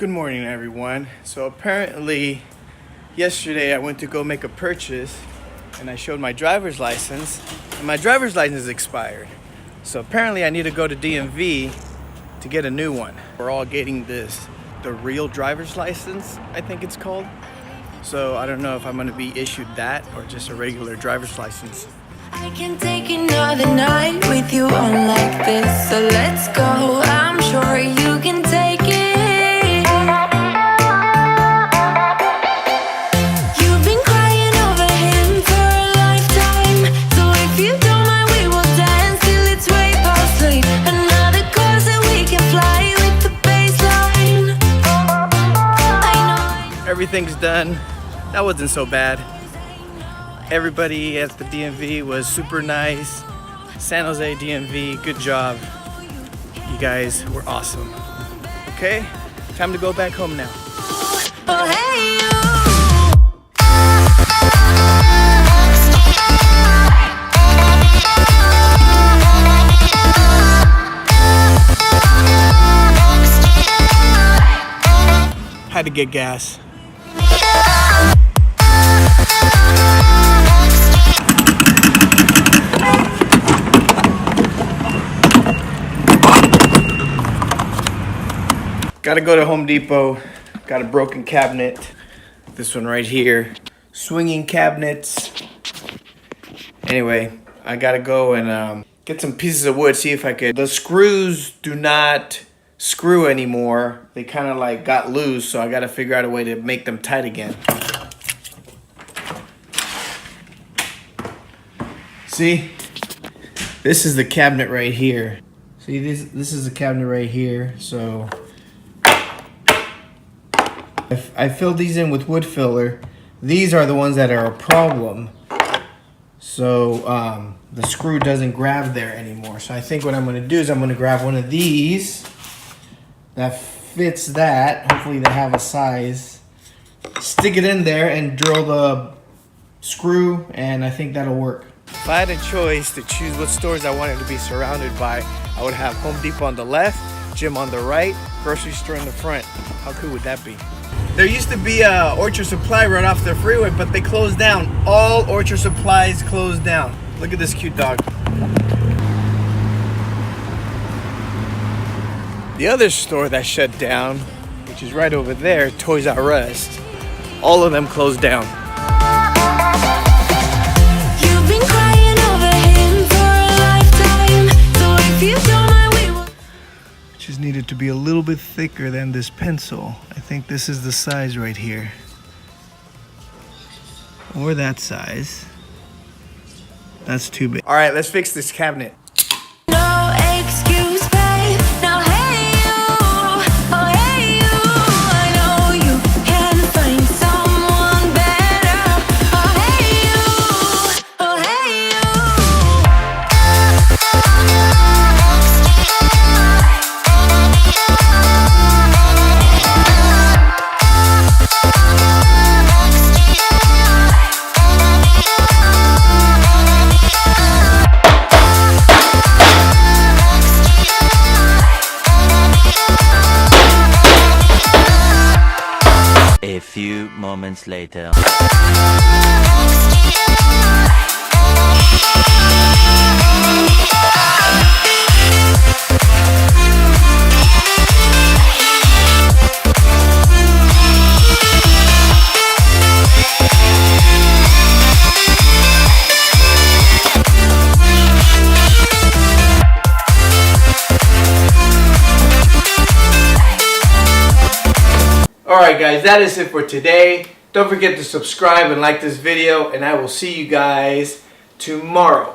Good morning, everyone. So apparently yesterday I went to go make a purchase and I showed my driver's license and my driver's license expired. So apparently I need to go to DMV to get a new one. We're all getting the real driver's license, I think it's called. So I don't know if I'm gonna be issued that or just a regular driver's license. I can take another night with you on like this, so let's go. I'm sure you can take it. You've been crying over him for a lifetime, so if you don't mind, we will dance till it's way past sleep. Another course that we can fly with the baseline. I know Everything's done. That wasn't so bad. Everybody at the DMV was super nice. San Jose DMV, good job. You guys were awesome. Okay, time to go back home now. Oh, hey, Had to get gas. Gotta go to Home Depot. Got a broken cabinet. This one right here. Swinging cabinets. Anyway, I gotta go and get some pieces of wood, see if I could. The screws do not screw anymore. They kind of like got loose, so I gotta figure out a way to make them tight again. See? This is the cabinet right here. See, this is the cabinet right here, so I filled these in with wood filler. These are the ones that are a problem. So the screw doesn't grab there anymore. So I think what I'm gonna do is I'm gonna grab one of these that fits that. Hopefully they have a size. Stick it in there and drill the screw, and I think that'll work. If I had a choice to choose what stores I wanted to be surrounded by, I would have Home Depot on the left, gym on the right, grocery store in the front. How cool would that be? There used to be a Orchard Supply right off the freeway, but they closed down. All Orchard Supplies closed down. Look at this cute dog. The other store that shut down, which is right over there, Toys R Us, all of them closed down. you've been crying over him for a lifetime, so if you don't mind, we will. Just needed to be a little bit thicker than this pencil. I think this is the size right here. Or that size. That's too big. All right, let's fix this cabinet. No excuse, babe. Now, hey you, oh hey you, I know you can find someone better. Oh hey you, oh hey A few moments later. Alright guys, that is it for today. Don't forget to subscribe and like this video, and I will see you guys tomorrow.